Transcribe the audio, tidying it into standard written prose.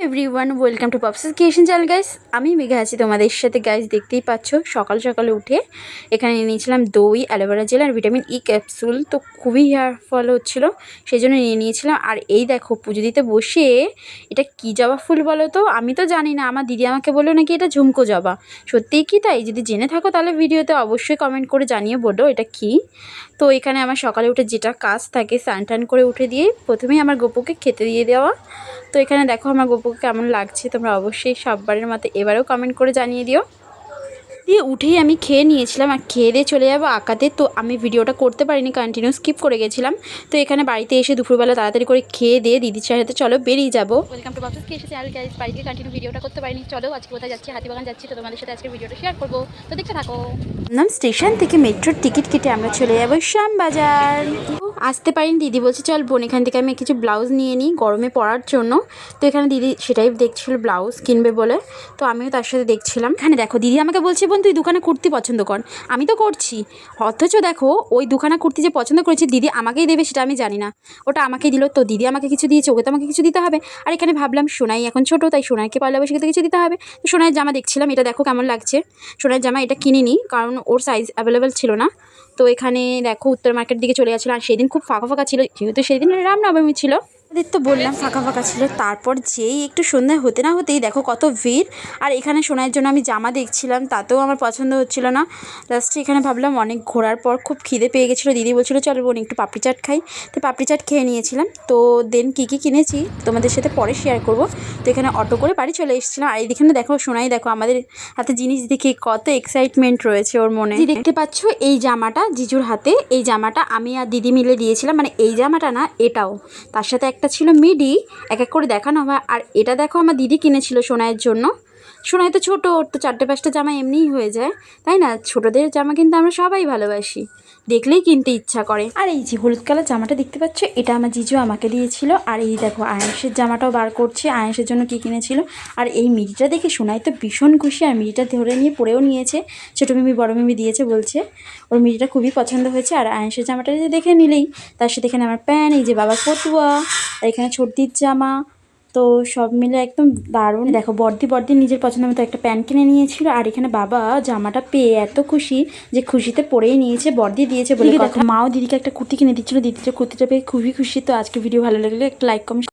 Everyone welcome to Popses creation channel guys. আমি মেঘা আছি তোমাদের সাথে। গাইস দেখতেই পাচ্ছ সকাল সকালে উঠে এখানে নিয়ে নিয়েছিলাম দই, অ্যালোভেরা জেল আর ভিটামিন ই ক্যাপসুল। তো খুবই হেয়ার ফল হচ্ছিলো, সেই জন্য নিয়ে নিয়েছিলাম। আর এই দেখো পুজো দিতে বসে এটা কি জবা ফুল বলো তো? আমি তো জানি না, আমার দিদি আমাকে বললো নাকি এটা ঝুমকো জবা। সত্যিই কি তাই? যদি জেনে থাকো তাহলে ভিডিওতে অবশ্যই কমেন্ট করে জানিয়ে বলো এটা কি। তো এখানে আমার সকালে উঠে যেটা কাজ থাকে, স্নান টান করে উঠে দিয়ে প্রথমেই আমার গপুকে খেতে দিয়ে দেওয়া। তো এখানে দেখো আমার গপুকে কেমন লাগছে, তোমরা অবশ্যই সববারের মতো এবারেও কমেন্ট করে জানিয়ে দিও। দিয়ে উঠেই আমি খেয়ে নিয়েছিলাম, আর খেয়ে দিয়ে চলে যাবো আঁকাতে। তো আমি ভিডিওটা করতে পারিনি, কন্টিনিউ স্কিপ করে গেছিলাম। তো এখানে বাড়িতে এসে দুপুরবেলা তাড়াতাড়ি করে খেয়ে দিয়ে দিদির সাথে চলো বেরিয়ে যাবো। Welcome to Popses creation channel guys. বাড়িতে কন্টিনিউ ভিডিওটা করতে পারিনি, চলো আজকে কোথায় যাচ্ছি, হাতিবাগান যাচ্ছি। তো তোমাদের সাথে আজকে ভিডিওটা শেয়ার করবো, তো দেখতে থাকো। নাম স্টেশন থেকে মেট্রোর টিকিট কেটে আমরা চলে যাবো শ্যামবাজার। আসতে পারিনি, দিদি বলছে চল বোন এখান থেকে আমি কিছু ব্লাউজ নিয়ে নিই গরমে পরার জন্য। তো এখানে দিদি সেটাই দেখছিল, ব্লাউজ কিনবে বলে। তো আমিও তার সাথে দেখছিলাম। এখানে দেখো দিদি আমাকে বলছে বোন তুই দুখানা কুর্তি পছন্দ কর। আমি তো করছি, অথচ দেখো ওই দুখানা কুর্তি যে পছন্দ করেছি দিদি আমাকেই দেবে সেটা আমি জানি না, ওটা আমাকেই দিল। তো দিদি আমাকে কিছু দিয়েছে, ওকে তো আমাকে কিছু দিতে হবে। আর এখানে ভাবলাম সোনাই এখন ছোটো, তাই সোনাইকে পয়লা বৈশাখে কিছু দিতে হবে। তো সোনাইয়ের জামা দেখছিলাম, এটা দেখো কেমন লাগছে। সোনাইয়ের জামা এটা কিনিনি কারণ ওর সাইজ অ্যাভেলেবেল ছিল না। তো এখানে দেখো উত্তর মার্কেট দিকে চলে যাচ্ছিলো, আর সেদিন খুব ফাঁকা ফাঁকা ছিল, যেহেতু সেই দিন রামনবমী ছিল। ওদের তো বললাম ফাঁকা ফাঁকা ছিল। তারপর যেই একটু সন্ধ্যা হতে না হতেই দেখো কত ভিড়। আর এখানে সোনাইয়ের জন্য আমি জামা দেখছিলাম, তাতেও আমার পছন্দ হচ্ছিল না। লাস্টে এখানে ভাবলাম অনেক ঘোরার পর খুব খিদে পেয়ে গেছিলো, দিদি বলছিলো চল বোন একটু পাপড়ি চাট খাই। তো পাপড়ি চাট খেয়ে নিয়েছিলাম। তো দেন কী কী কিনেছি তোমাদের সাথে পরে শেয়ার করব। তো এখানে অটো করে বাড়ি চলে এসেছিলাম। আর এইখানে দেখো সোনাই দেখো আমাদের হাতে জিনিস দেখে কত এক্সাইটমেন্ট রয়েছে ওর মনে। দেখতে পাচ্ছ এই জামাটা জিজুর হাতে, এই জামাটা আমি আর দিদি মিলে দিয়েছিলাম। মানে এই জামাটা না, এটাও, তার সাথে একটা ছিল মিডি, এক এক করে দেখানো হয়। আর এটা দেখো আমার দিদি কিনেছিল সোনাইয়ের জন্য। সোনাই তো ছোটো, ওর তো 4-5টা জামা এমনিই হয়ে যায়, তাই না? ছোটোদের জামা কিন্তু আমরা সবাই ভালোবাসি, দেখলেই কিনতে ইচ্ছা করে। আর এই যে হলুদ কালার জামাটা দেখতে পাচ্ছ, এটা আমার জিজু আমাকে দিয়েছিল। আর এই দেখো আয়েশের জামাটাও বার করছে, আয়েশের জন্য কী কিনেছিল। আর এই মিডিটা দেখে সোনাই তো ভীষণ খুশি, আর মিডিটা ধরে নিয়ে পরেও নিয়েছে। ছোটো মিমি বড় মিমি দিয়েছে, বলছে ওর মিডিটা খুবই পছন্দ হয়েছে। আর আয়েশের জামাটা যে দেখে নিলেই, তার সাথে এখানে আমার প্যান্ট, এই যে বাবার ফতুয়া, আর এখানে ছোটদির জামা। তো সব মিলে একদম দারুণ। দেখো বর্দি নিজের পছন্দ মতো একটা প্যান্ট কিনে নিয়েছিল। আর এখানে বাবা জামাটা পেয়ে এত খুশি যে খুশিতে পরেই নিয়েছে, বর্দি দিয়েছে বলে। দেখো মাও দিদিকে একটা কুর্তি কিনে দিচ্ছিলো, দিদিটা কুর্তিটা পেয়ে খুবই খুশি। তো আজকে ভিডিও ভালো লাগলে একটা লাইক কমেন্ট